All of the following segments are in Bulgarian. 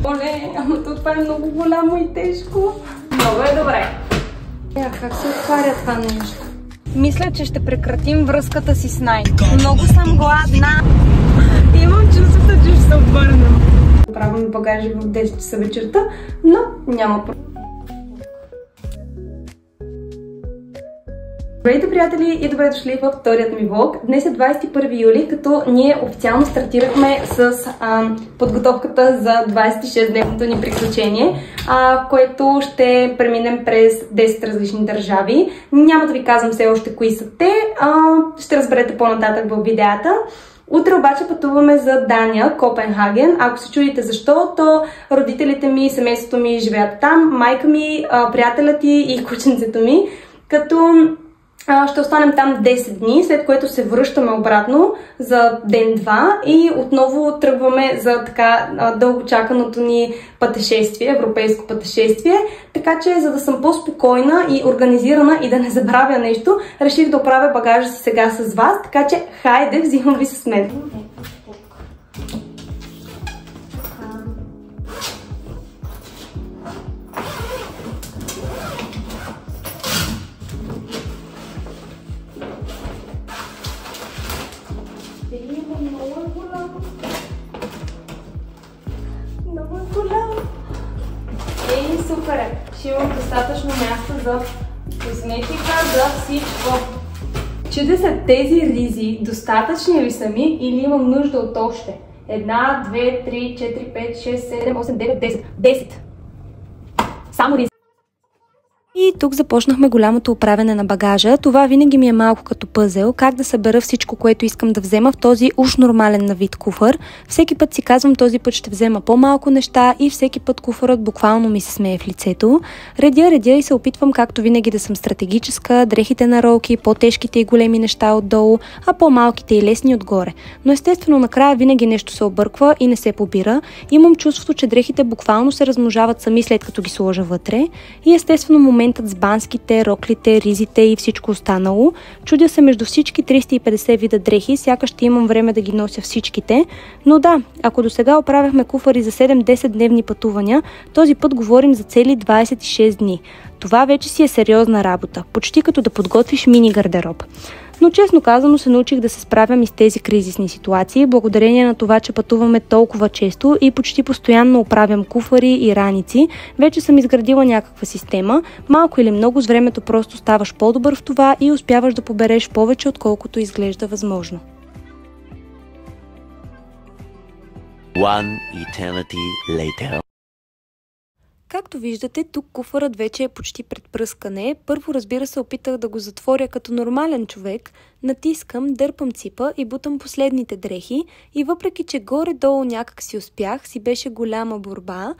Оле, ама това е много голямо и тежко. Много е добре. Как се отваря това нещо? Мисля, че ще прекратим връзката си с Най. Много съм гладна. Имам чувството, че ще се обърнем. Правим багажи в 10 часа вечерта, но няма проблем. Здравейте, приятели, и добре дошли във вторият ми влог. Днес е 21 юли, като ние официално стартирахме с подготовката за 26-дневното ни приключение, което ще преминем през 10 различни държави. Няма да ви казвам все още кои са те, ще разберете по-нататък в видеята. Утре обаче пътуваме за Дания, Копенхаген. Ако се чудите защо, то родителите ми, семейството ми живеят там, майка ми, приятелят и кученцето ми, като ще останем там 10 дни, след което се връщаме обратно за ден-два и отново тръгваме за така дългочаканото ни пътешествие, европейско пътешествие. Така че, за да съм по-спокойна и организирана и да не забравя нещо, реших да оправя багажа си сега с вас, така че хайде, взимам ви с мен. Супер е! Ще имам достатъчно място за козметика, за всичко. Чудя се, тези ризи достатъчни ли са ми или имам нужда от още? 1, 2, 3, 4, 5, 6, 7, 8, 9, 10. 10! Само ризи. И тук започнахме голямото оправяне на багажа. Това винаги ми е малко като пъзел, как да събера всичко, което искам да взема в този уж нормален на вид куфър. Всеки път си казвам, този път ще взема по-малко неща и всеки път куфърът буквално ми се смее в лицето. Редя и се опитвам както винаги да съм стратегическа, дрехите на ролки, по-тежките и големи неща отдолу, а по-малките и лесни отгоре. Но естествено накрая винаги нещо се обърква и не се побира. Имам чувството, че дрехите буквално се размножават сами след като ги сложа вътре. И естествено моментът с банските, роклите, ризите и всичко останало. Чудя се между всички 350 вида дрехи, сякаш ще имам време да ги нося всичките. Но да, ако до сега оправяхме куфари за 7-10 дневни пътувания, този път говорим за цели 26 дни. Това вече си е сериозна работа, почти като да подготвиш мини гардероб. Но честно казано се научих да се справям и с тези кризисни ситуации, благодарение на това, че пътуваме толкова често и почти постоянно оправям куфари и раници. Вече съм изградила някаква система. Малко или много с времето просто ставаш по-добър в това и успяваш да побереш повече, отколкото изглежда възможно. One eternity later. Както виждате, тук куфърът вече е почти пред пръскане. Първо, разбира се, опитах да го затворя като нормален човек. Натискам, дърпам ципа и бутам последните дрехи. И въпреки, че горе-долу някак си успях, си беше голяма борба,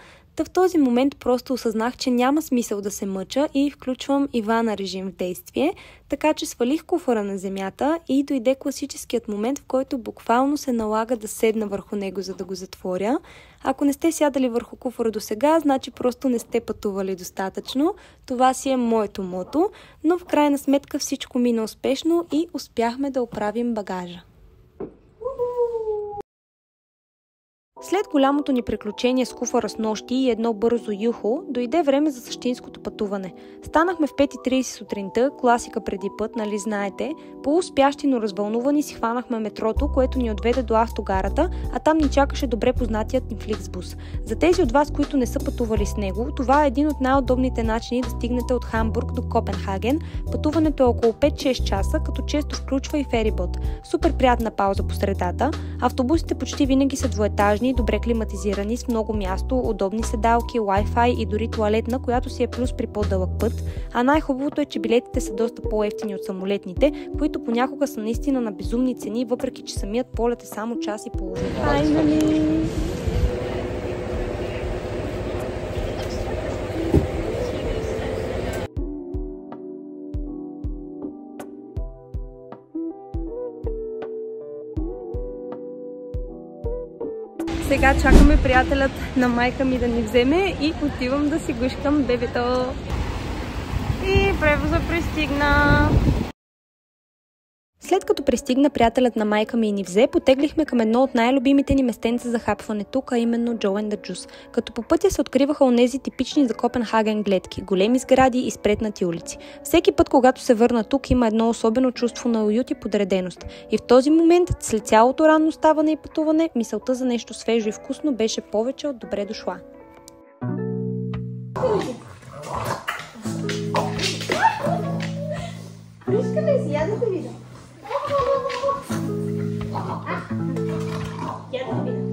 в този момент просто осъзнах, че няма смисъл да се мъча и включвам Ивана режим в действие, така че свалих куфара на земята и дойде класическият момент, в който буквално се налага да седна върху него, за да го затворя. Ако не сте сядали върху куфара до сега, значи просто не сте пътували достатъчно. Това си е моето мото, но в крайна сметка всичко мина успешно и успяхме да оправим багажа. След голямото ни приключение с куфара с нощи и едно бързо юхо, дойде време за същинското пътуване. Станахме в 5:30 сутринта, класика преди път, нали знаете. Полуспящи, но развълнувани си хванахме метрото, което ни отведе до автогарата, а там ни чакаше добре познатият ни Фликсбус. За тези от вас, които не са пътували с него, това е един от най-удобните начини да стигнете от Хамбург до Копенхаген. Пътуването е около 5-6 часа, като често включва и ферибот. Супер приятна пауза по средата. Автобусите почти винаги са двоетажни, добре климатизирани, с много място, удобни седалки, Wi-Fi и дори тоалетна, която си е плюс при по-дълъг път. А най-хубавото е, че билетите са доста по-евтини от самолетните, които понякога са наистина на безумни цени, въпреки че самият полет е само час и половина. Сега чакаме приятелят на майка ми да ни вземе и отивам да си гушкам бебето. И превоза пристигна. След като пристигна приятелят на майка ми и ни взе, потеглихме към едно от най-любимите ни местенца за хапване тук, а именно Joe and the Juice. Като по пътя се откриваха онези типични за Копенхаген гледки, големи сгради и спретнати улици. Всеки път, когато се върна тук, има едно особено чувство на уют и подреденост. И в този момент, след цялото ранно ставане и пътуване, мисълта за нещо свежо и вкусно беше повече от добре дошла. Искаме си, я да те видя. Я да те видя.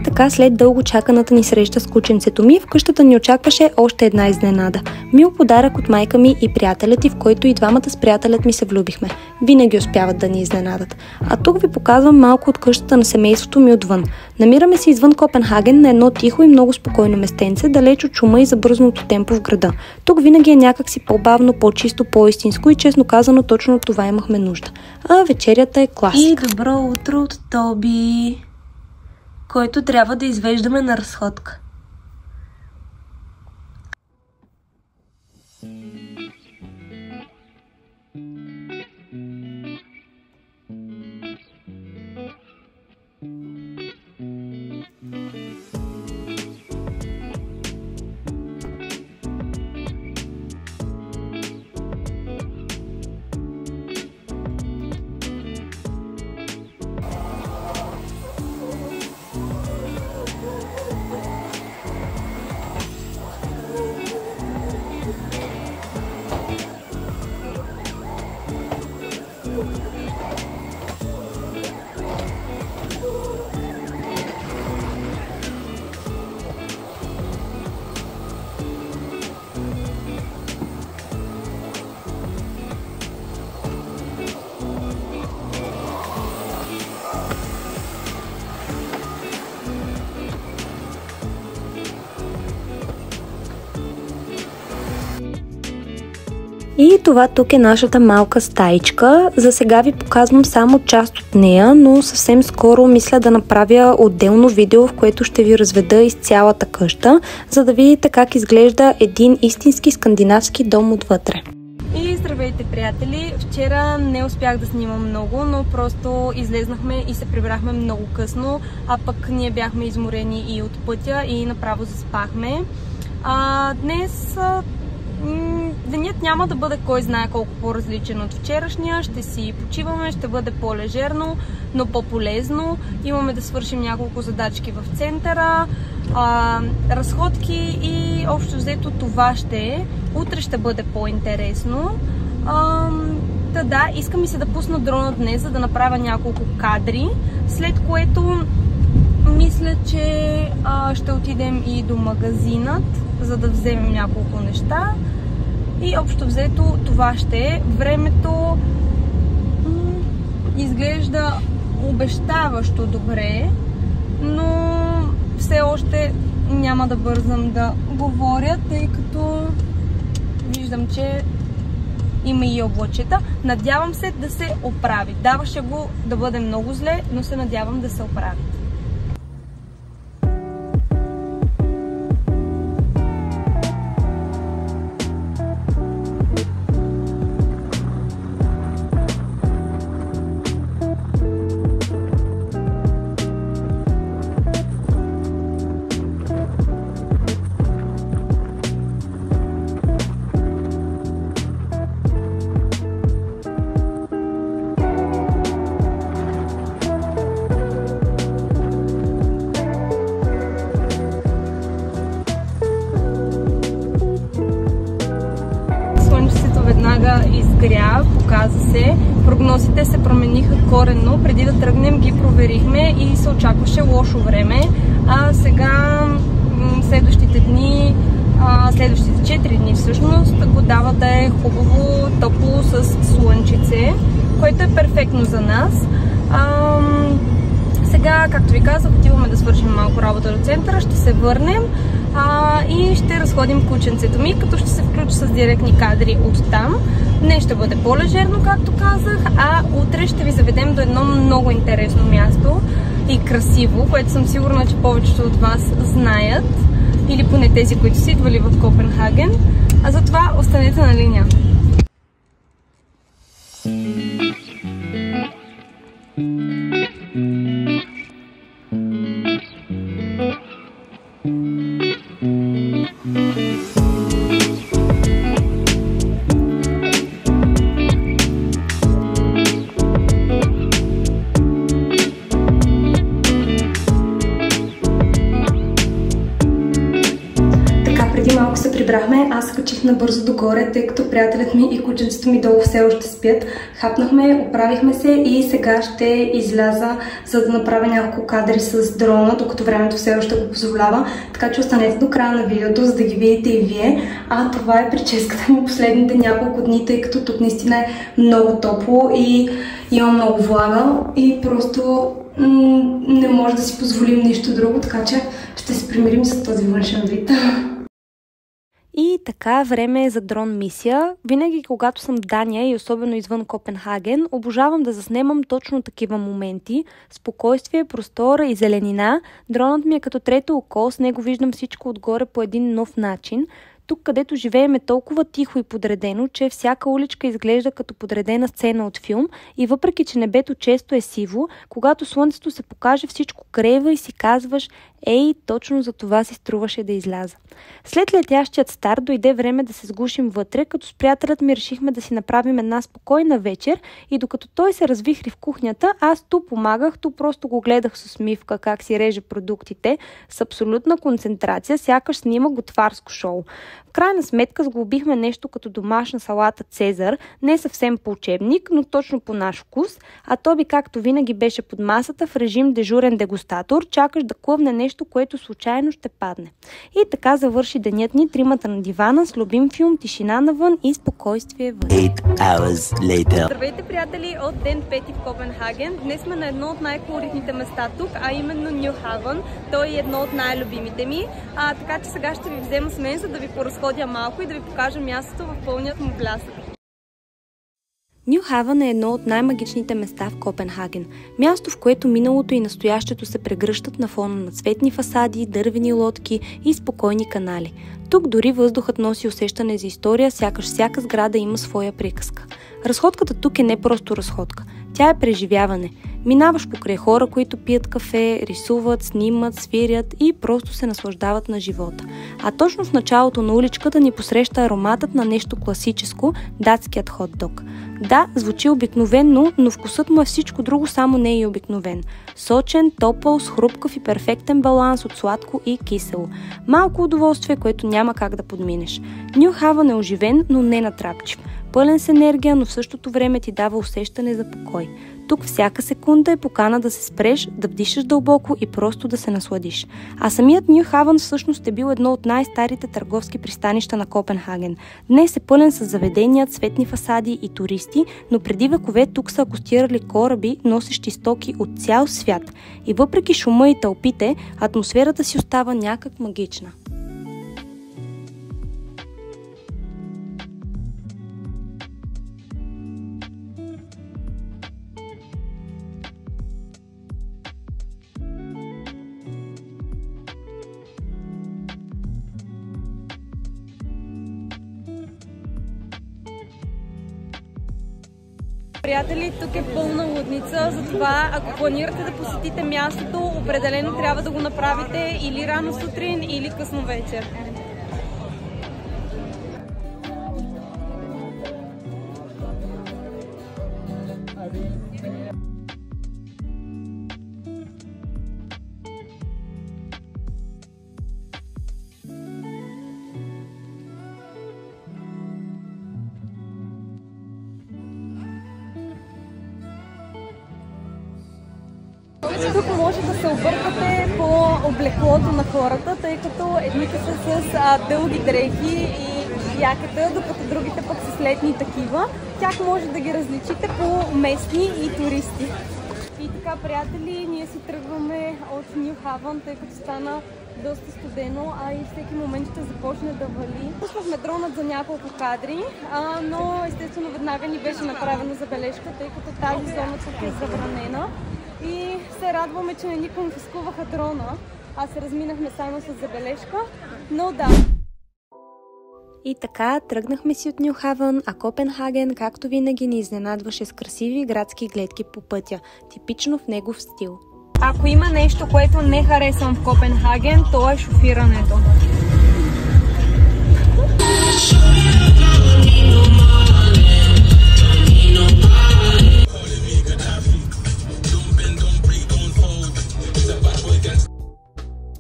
Така, след дълго чаканата ни среща с кученцето ми, в къщата ни очакваше още една изненада. Мил подарък от майка ми и приятелят й, в който и двамата с приятелят ми се влюбихме. Винаги успяват да ни изненадат. А тук ви показвам малко от къщата на семейството ми отвън. Намираме се извън Копенхаген на едно тихо и много спокойно местенце, далеч от шума и забързаното темпо в града. Тук винаги е някакси по-бавно, по-чисто, по-истинско и честно казано точно от това имахме нужда. А вечерята е класика. И добро утро от Тоби, който трябва да извеждаме на разходка. И това тук е нашата малка стаичка. За сега ви показвам само част от нея, но съвсем скоро мисля да направя отделно видео, в което ще ви разведа из цялата къща, за да видите как изглежда един истински скандинавски дом отвътре. И здравейте, приятели! Вчера не успях да снимам много, но просто излезнахме и се прибрахме много късно, а пък ние бяхме изморени и от пътя и направо заспахме. Днес денят няма да бъде кой знае колко по-различен от вчерашния. Ще си почиваме, ще бъде по-лежерно, но по-полезно. Имаме да свършим няколко задачки в центъра, разходки и общо взето това ще е. Утре ще бъде по-интересно. Да, искам и се да пусна дрона днес, за да направя няколко кадри, след което мисля, че ще отидем и до магазинът, за да вземем няколко неща. И общо взето това ще е. Времето изглежда обещаващо добре, но все още няма да бързам да говоря, тъй като виждам, че има и облачета. Надявам се да се оправи. Даваше го да бъде много зле, но се надявам да се оправи. Изгря, показа се. Прогнозите се промениха коренно. Преди да тръгнем ги проверихме и се очакваше лошо време. А сега следващите дни, следващите 4 дни всъщност, го дава да е хубаво, топло с слънчице, което е перфектно за нас. Сега, както ви казах, отиваме да свършим малко работа до центъра, ще се върнем и ще разходим кученцето ми, като ще се включи с директни кадри от там. Днес ще бъде по-лежерно, както казах, а утре ще ви заведем до едно много интересно място и красиво, което съм сигурна, че повечето от вас знаят, или поне тези, които са идвали в Копенхаген. А затова останете на линия. Малко се прибрахме, аз скачих набързо догоре, тъй като приятелят ми и кученцето ми долу все още спят. Хапнахме, оправихме се и сега ще изляза, за да направя няколко кадри с дрона, докато времето все още го позволява. Така че останете до края на видеото, за да ги видите и вие. А това е прическата ми последните няколко дни, тъй като тук наистина е много топло и има много влага и просто не може да си позволим нищо друго, така че ще се примирим с този външен вид. И така, време е за дрон мисия. Винаги, когато съм в Дания и особено извън Копенхаген, обожавам да заснемам точно такива моменти. Спокойствие, простора и зеленина. Дронът ми е като трето око, с него виждам всичко отгоре по един нов начин. Тук, където живеем, е толкова тихо и подредено, че всяка уличка изглежда като подредена сцена от филм и въпреки, че небето често е сиво, когато слънцето се покаже, всичко грева и си казваш: ей, точно за това си струваше да изляза. След летящият старт дойде време да се сгушим вътре, като с приятелят ми решихме да си направим една спокойна вечер и докато той се развихри в кухнята, аз ту помагах, ту просто го гледах с усмивка как си реже продуктите с абсолютна концентрация, сякаш снима готварско шоу. В крайна сметка сглобихме нещо като домашна салата Цезар, не съвсем по учебник, но точно по наш вкус, а Тоби, както винаги, беше под масата в режим дежурен дегустатор, чакаш да клъвне нещо, което случайно ще падне. И така завърши денят ни, тримата на дивана с любим филм, тишина навън и спокойствие вън. Здравейте, приятели, от ден 5 в Копенхаген. Днес сме на едно от най-колоритните места тук, а именно Нюхавен. Той е едно от най-любимите ми, така че сега ще ви взема с мен, за да ви поразходя малко и да ви покажа мястото в пълният му блясък. Нюхавен е едно от най-магичните места в Копенхаген. Място, в което миналото и настоящето се прегръщат на фона на цветни фасади, дървени лодки и спокойни канали. Тук дори въздухът носи усещане за история, сякаш всяка сграда има своя приказка. Разходката тук е не просто разходка. Тя е преживяване. Минаваш покрай хора, които пият кафе, рисуват, снимат, свирят и просто се наслаждават на живота. А точно в началото на уличката ни посреща ароматът на нещо класическо – датският хот-дог. Да, звучи обикновенно, но вкусът му е всичко друго, само не и обикновен. Сочен, топъл, с хрупкав и перфектен баланс от сладко и кисело. Малко удоволствие, което няма как да подминеш. Нюхавен е оживен, но не натрапчив. Пълен с енергия, но в същото време ти дава усещане за покой. Тук всяка секунда е покана да се спреш, да вдишаш дълбоко и просто да се насладиш. А самият Нюхавен всъщност е бил едно от най-старите търговски пристанища на Копенхаген. Днес е пълен с заведения, цветни фасади и туристи, но преди векове тук са акостирали кораби, носещи стоки от цял свят. И въпреки шума и тълпите, атмосферата си остава някак магична. Приятели, тук е пълна лудница, затова ако планирате да посетите мястото, определено трябва да го направите или рано сутрин, или късно вечер. Тук може да се объркате по облеклото на хората, тъй като едните са с дълги дрехи и яката, докато другите пък са с летни такива. Тях може да ги различите по местни и туристи. И така, приятели, ние си тръгваме от Ню Хавън, тъй като стана доста студено, а и всеки момент ще започне да вали. Пуснахме дронът за няколко кадри, но естествено веднага ни беше направена забележка, тъй като тази зона тук е забранена. И се радваме, че не ни конфискуваха дрона, а се разминахме само с забележка, но да. И така, тръгнахме си от Ню Хавън, а Копенхаген, както винаги, ни изненадваше с красиви градски гледки по пътя, типично в негов стил. Ако има нещо, което не харесвам в Копенхаген, то е шофирането.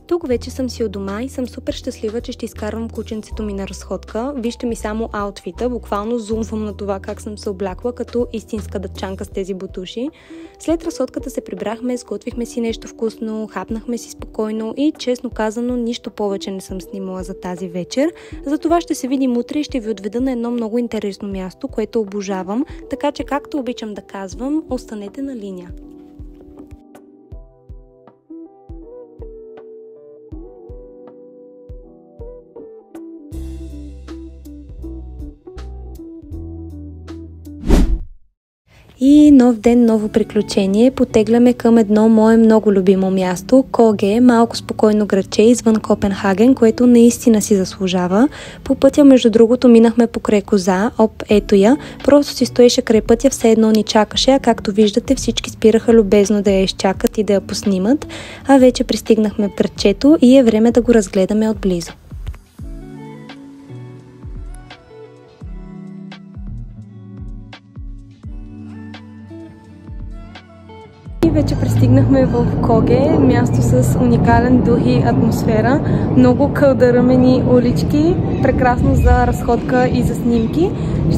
Тук вече съм си у дома и съм супер щастлива, че ще изкарвам кученцето ми на разходка. Вижте ми само аутфита, буквално зумвам на това как съм се облякла като истинска дъчанка с тези бутуши. След разходката се прибрахме, сготвихме си нещо вкусно, хапнахме си спокойно и честно казано нищо повече не съм снимала за тази вечер. Затова ще се видим утре и ще ви отведа на едно много интересно място, което обожавам, така че както обичам да казвам, останете на линия. И нов ден, ново приключение. Потегляме към едно мое много любимо място, Коге, малко спокойно градче извън Копенхаген, което наистина си заслужава. По пътя, между другото, минахме покрай коза, ето я, просто си стоеше край пътя, все едно ни чакаше, а както виждате всички спираха любезно да я изчакат и да я поснимат, а вече пристигнахме в градчето и е време да го разгледаме отблизо. И вече пристигнахме в Коге, място с уникален дух и атмосфера. Много кълдъръмени улички, прекрасно за разходка и за снимки.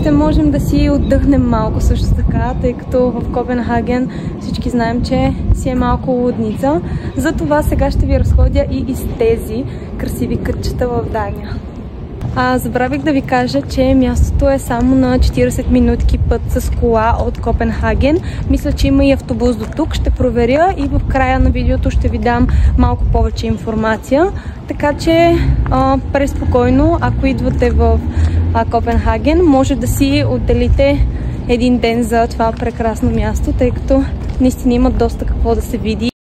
Ще можем да си отдъхнем малко също така, тъй като в Копенхаген всички знаем, че си е малко лудница. Затова сега ще ви разходя и из тези красиви кътчета в Дания. Забравих да ви кажа, че мястото е само на 40 минутки път с кола от Копенхаген. Мисля, че има и автобус до тук. Ще проверя и в края на видеото ще ви дам малко повече информация. Така че преспокойно, ако идвате в Копенхаген, може да си отделите един ден за това прекрасно място, тъй като наистина има доста какво да се види.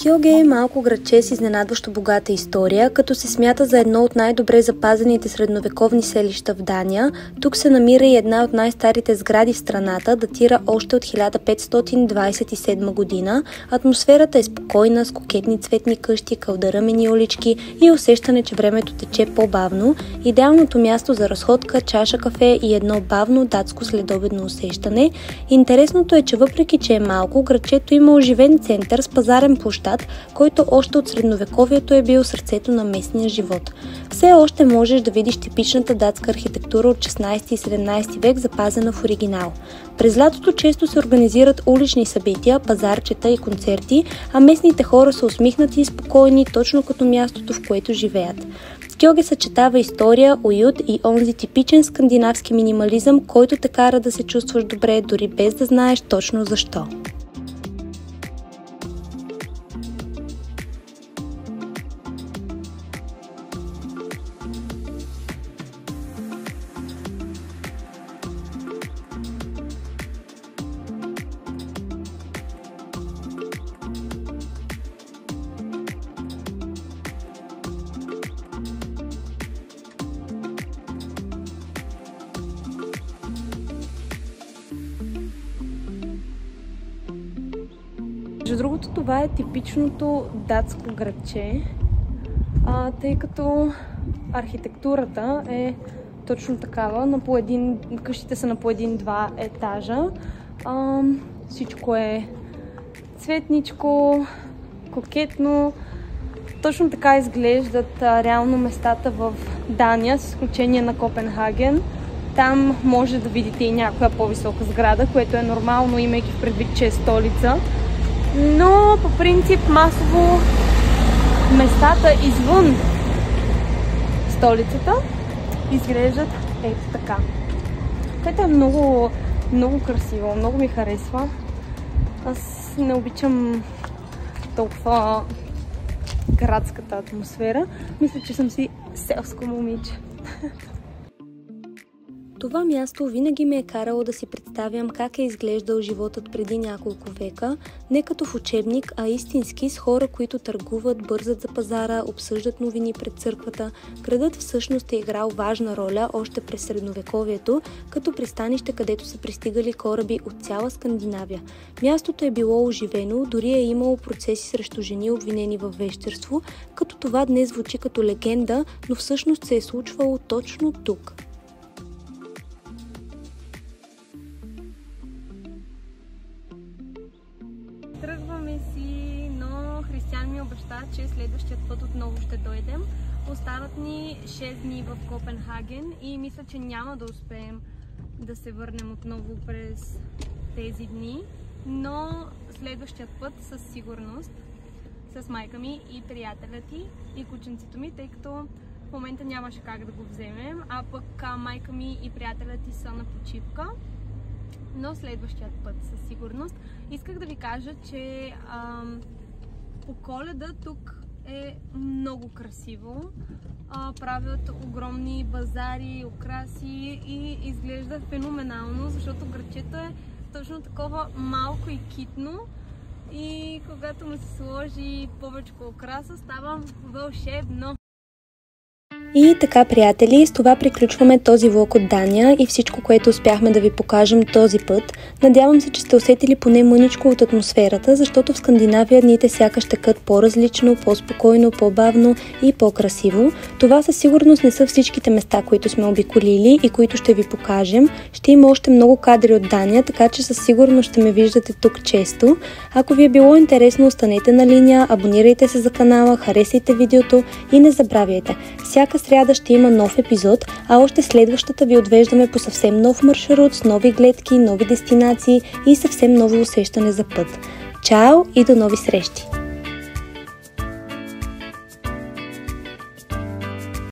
Коге е малко градче с изненадващо богата история, като се смята за едно от най-добре запазените средновековни селища в Дания. Тук се намира и една от най-старите сгради в страната, датира още от 1527 година. Атмосферата е спокойна, с кокетни цветни къщи, кълдъръмени улички и усещане, че времето тече по-бавно. Идеалното място за разходка, чаша кафе и едно бавно датско следобедно усещане. Интересното е, че въпреки, че е малко, градчето има оживен център с пазарен площад, който още от средновековието е бил сърцето на местния живот. Все още можеш да видиш типичната датска архитектура от 16 и 17 век, запазена в оригинал. През лятото често се организират улични събития, пазарчета и концерти, а местните хора са усмихнати и спокойни, точно като мястото, в което живеят. Коге съчетава история, уют и онзи типичен скандинавски минимализъм, който те кара да се чувстваш добре, дори без да знаеш точно защо. Между другото, това е типичното датско градче, тъй като архитектурата е точно такава. Къщите са на по един-два етажа. Всичко е цветничко, кокетно. Точно така изглеждат реално местата в Дания, с изключение на Копенхаген. Там може да видите и някоя по-висока сграда, което е нормално, имайки в предвид, че е столица. Но по принцип масово местата извън столицата изглеждат ето така. Което е много, много красиво, много ми харесва. Аз не обичам толкова градската атмосфера. Мисля, че съм си селско момиче. Това място винаги ме е карало да си представям как е изглеждал животът преди няколко века, не като в учебник, а истински с хора, които търгуват, бързат за пазара, обсъждат новини пред църквата. Градът всъщност е играл важна роля още през средновековието, като пристанище, където са пристигали кораби от цяла Скандинавия. Мястото е било оживено, дори е имало процеси срещу жени, обвинени във вещерство, като това днес звучи като легенда, но всъщност се е случвало точно тук. Тръгваме си, но Християн ми обеща, че следващият път отново ще дойдем. Остават ни 6 дни в Копенхаген и мисля, че няма да успеем да се върнем отново през тези дни, но следващият път със сигурност с майка ми и приятеля ти и кученцето ми, тъй като в момента нямаше как да го вземем, а пък майка ми и приятеля ти са на почивка. Но следващият път със сигурност. Исках да ви кажа, че по Коледа тук е много красиво. Правят огромни базари, украси и изглежда феноменално, защото градчето е точно такова малко и китно. И когато му се сложи повече украса, става вълшебно. И така, приятели, с това приключваме този влог от Дания и всичко, което успяхме да ви покажем този път. Надявам се, че сте усетили поне мъничко от атмосферата, защото в Скандинавия дните сякаш текат по-различно, по-спокойно, по-бавно и по-красиво. Това със сигурност не са всичките места, които сме обиколили и които ще ви покажем. Ще има още много кадри от Дания, така че със сигурност ще ме виждате тук често. Ако ви е било интересно, останете на линия, абонирайте се за канала, харесайте видеото и не забравяйте. Всяка сряда ще има нов епизод, а още следващата ви отвеждаме по съвсем нов маршрут с нови гледки, нови дестинации и съвсем ново усещане за път. Чао и до нови срещи!